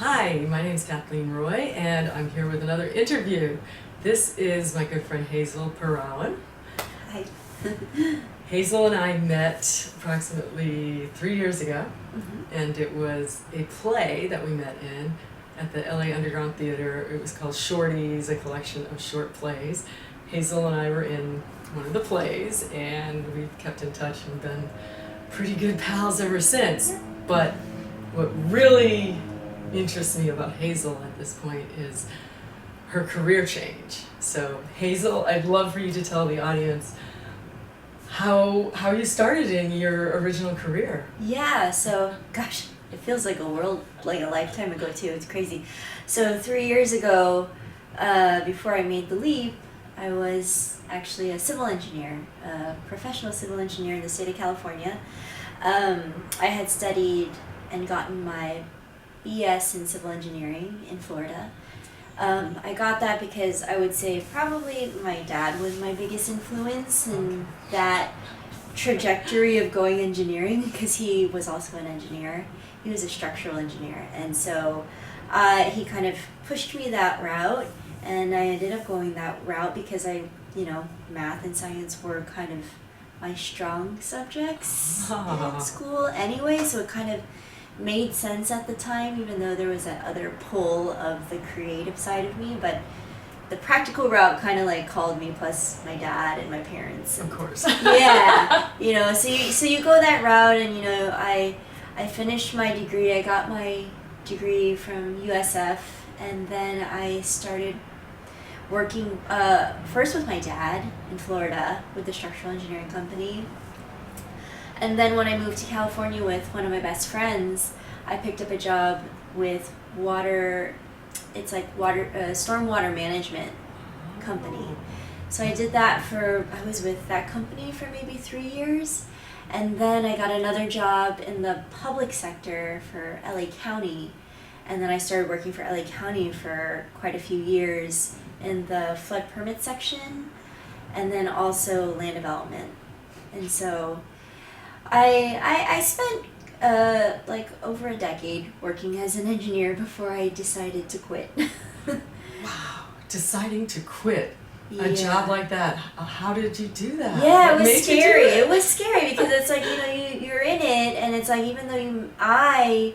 Hi, my name is Kathleen Roy, and I'm here with another interview. This is my good friend Hazel Paraoan. Hi. Hazel and I met approximately 3 years ago, and it was a play that we met in at the LA Underground Theater. It was called Shorties, a collection of short plays. Hazel and I were in one of the plays, and we've kept in touch and been pretty good pals ever since. But what really interests me about Hazel at this point is her career change. So Hazel, I'd love for you to tell the audience how you started in your original career. Yeah, so gosh, it feels like a lifetime ago too. It's crazy. So 3 years ago, before I made the leap, I was actually a civil engineer, a professional civil engineer in the state of California. I had studied and gotten my BS in civil engineering in Florida. I got that because I would say probably my dad was my biggest influence in that trajectory of going engineering, because he was also an engineer. He was a structural engineer, and so he kind of pushed me that route, and I ended up going that route because math and science were kind of my strong subjects in school anyway, so it kind of made sense at the time, even though there was that other pull of the creative side of me. But the practical route kind of like called me, plus my dad and my parents. Of course. Yeah, so you go that route, and I finished my degree. I got my degree from USF, and then I started working first with my dad in Florida with the structural engineering company. And then when I moved to California with one of my best friends, I picked up a job with stormwater management company. So I did that I was with that company for maybe 3 years. And then I got another job in the public sector for LA County. And then I started working for LA County for quite a few years in the flood permit section, and then also land development. And so I spent over a decade working as an engineer before I decided to quit. Wow, deciding to quit a job like that. How did you do that? Yeah, What it was made you do scary. it? It was scary because it's like, you're in it, and it's like, even though I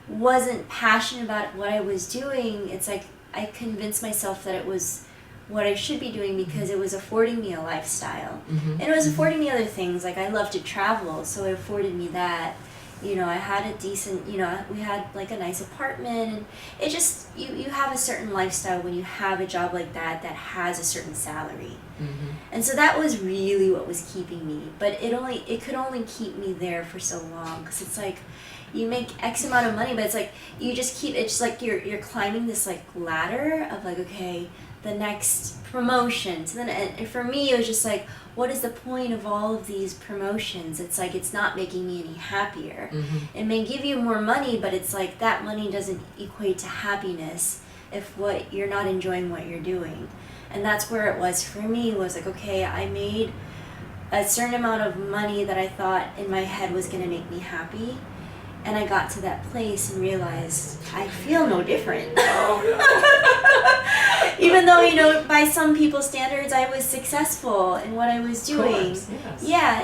wasn't passionate about what I was doing, it's like I convinced myself that it was what I should be doing because it was affording me a lifestyle. Mm-hmm. And it was affording me other things. Like, I love to travel, so it afforded me that. I had a decent, we had like a nice apartment, and it just, you have a certain lifestyle when you have a job like that has a certain salary. Mm-hmm. And so that was really what was keeping me. But it could only keep me there for so long, because it's like, you make X amount of money, but it's like, you just keep, it's like you're climbing this like ladder of like, okay, the next promotion. So then, and for me, it was just like, what is the point of all of these promotions? It's like, it's not making me any happier. Mm-hmm. It may give you more money, but it's like, that money doesn't equate to happiness if you're not enjoying what you're doing. And that's where it was for me, was like, okay, I made a certain amount of money that I thought in my head was going to make me happy. And I got to that place and realized I feel no different. Even though, by some people's standards, I was successful in what I was doing. Of course, yes. Yeah,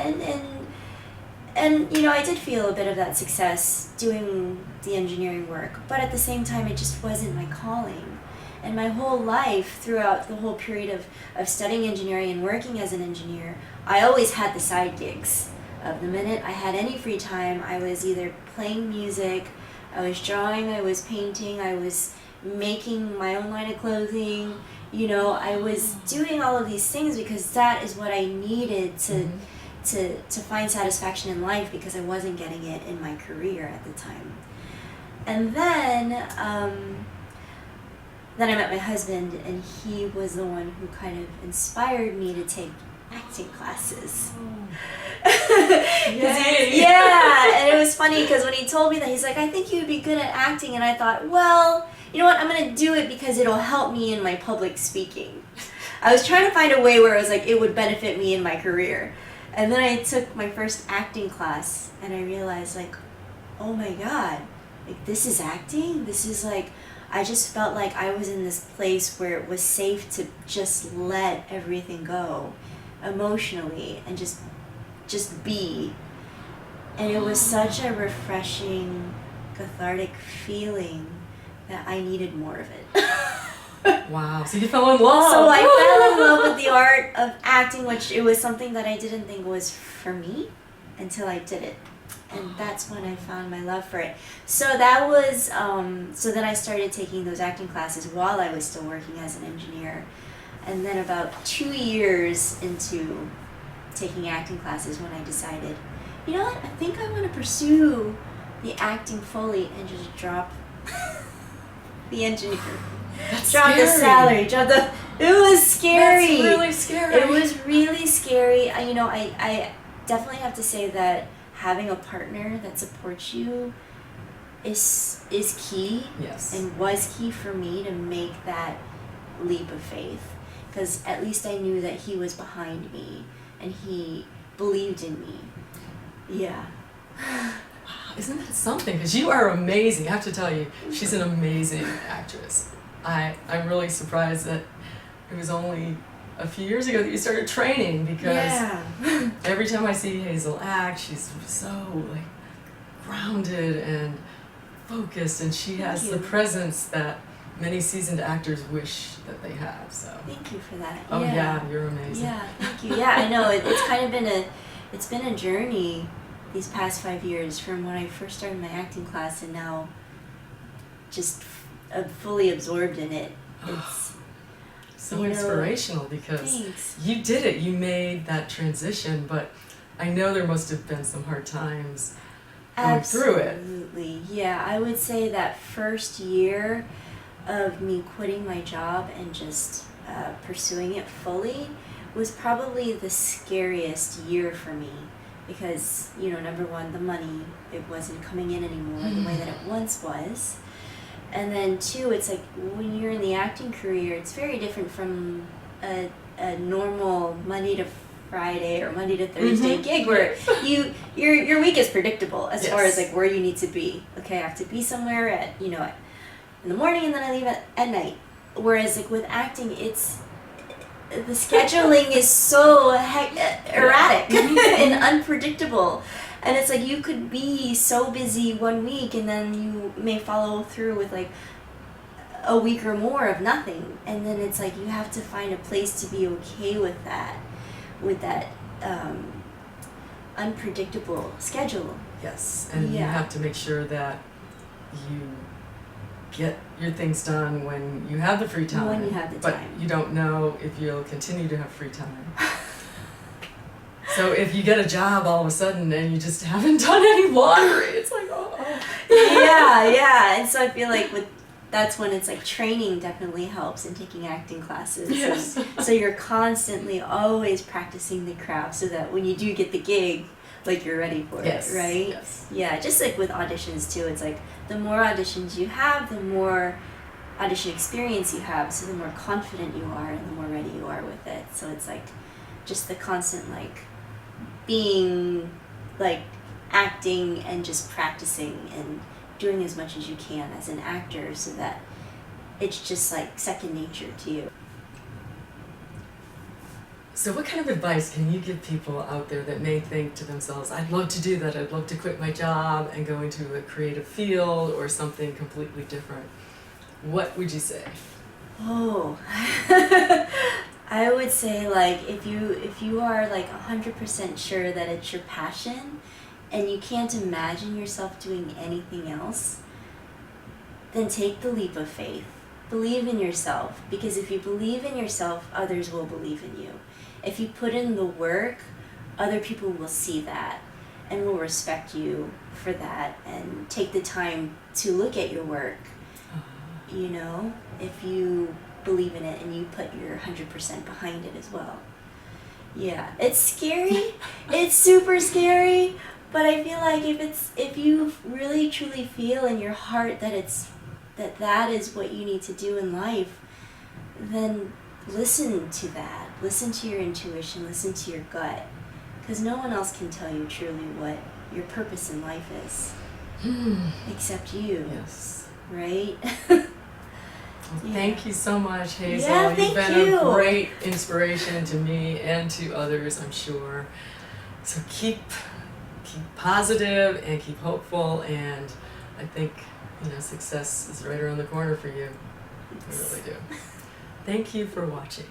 and I did feel a bit of that success doing the engineering work, but at the same time, it just wasn't my calling. And my whole life, throughout the whole period of studying engineering and working as an engineer, I always had the side gigs. Of the minute I had any free time, I was either playing music, I was drawing, I was painting, I was making my own line of clothing. I was doing all of these things because that is what I needed to find satisfaction in life, because I wasn't getting it in my career at the time. And then I met my husband, and he was the one who kind of inspired me to take acting classes. Yeah, and it was funny because when he told me that, he's like, I think you'd be good at acting, and I thought, well, you know what, I'm going to do it because it'll help me in my public speaking. I was trying to find a way where it was like, it would benefit me in my career. And then I took my first acting class, and I realized, like, oh my God, like, this is acting? This is like, I just felt like I was in this place where it was safe to just let everything go emotionally and just be. And it was such a refreshing, cathartic feeling that I needed more of it. Wow, so you fell in love. So I fell in love with the art of acting, which it was something that I didn't think was for me until I did it. And that's when I found my love for it. So that was, so then I started taking those acting classes while I was still working as an engineer. And then about 2 years into taking acting classes when I decided, you know what, I think I want to pursue the acting fully and just drop the engineer. That's Drop scary. the salary, drop the, it was scary. That's really scary. It was really scary. I definitely have to say that having a partner that supports you is key. Yes. And was key for me to make that leap of faith, because at least I knew that he was behind me and he believed in me. Yeah. Wow, isn't that something? Because you are amazing. I have to tell you, she's an amazing actress. I'm really surprised that it was only a few years ago that you started training, because every time I see Hazel act, she's so like grounded and focused, and she has the presence that many seasoned actors wish that they have. So Thank you for that. oh yeah, you're amazing. Yeah, thank you. Yeah, I know it's kind of been a journey these past 5 years, from when I first started my acting class and now just fully absorbed in it. It's so inspirational, because thanks. you did it. You made that transition, but I know there must have been some hard times going through it. Absolutely. Yeah, I would say that first year of me quitting my job and just pursuing it fully was probably the scariest year for me, because, number one, the money, it wasn't coming in anymore the way that it once was. And then two, it's like when you're in the acting career, it's very different from a normal Monday to Friday or Monday to Thursday gig, where your week is predictable as far as like where you need to be. Okay, I have to be somewhere at in the morning, and then I leave at night. Whereas like with acting, it's the scheduling is so erratic and unpredictable. And it's like you could be so busy one week, and then you may follow through with like a week or more of nothing. And then it's like you have to find a place to be okay with that unpredictable schedule. Yes, and you have to make sure that you get your things done when you have the free time. When you have the time. But you don't know if you'll continue to have free time. So if you get a job all of a sudden and you just haven't done any laundry, it's like, Yeah. And so I feel like that's when it's like training definitely helps in taking acting classes. Yes. And so you're constantly always practicing the craft so that when you do get the gig, like you're ready for it, right? Yes. Yeah, just like with auditions too, it's like the more auditions you have, the more audition experience you have, so the more confident you are and the more ready you are with it. So it's like just the constant like being like acting and just practicing and doing as much as you can as an actor, so that it's just like second nature to you. So what kind of advice can you give people out there that may think to themselves, I'd love to do that, I'd love to quit my job and go into a creative field or something completely different? What would you say? Oh, I would say like if you are like 100% sure that it's your passion and you can't imagine yourself doing anything else, then take the leap of faith. Believe in yourself, because if you believe in yourself, others will believe in you. If you put in the work, other people will see that and will respect you for that and take the time to look at your work. If you believe in it and you put your 100% behind it as well. Yeah, it's scary. It's super scary, but I feel like if you really truly feel in your heart that that is what you need to do in life, then listen to that. Listen to your intuition, listen to your gut, because no one else can tell you truly what your purpose in life is. except you, Yes. right? Well, Yeah. thank you so much, Hazel. Yeah, You've thank been you. a great inspiration to me and to others, I'm sure. So keep positive and keep hopeful, and I think, success is right around the corner for you. I really do. Thank you for watching.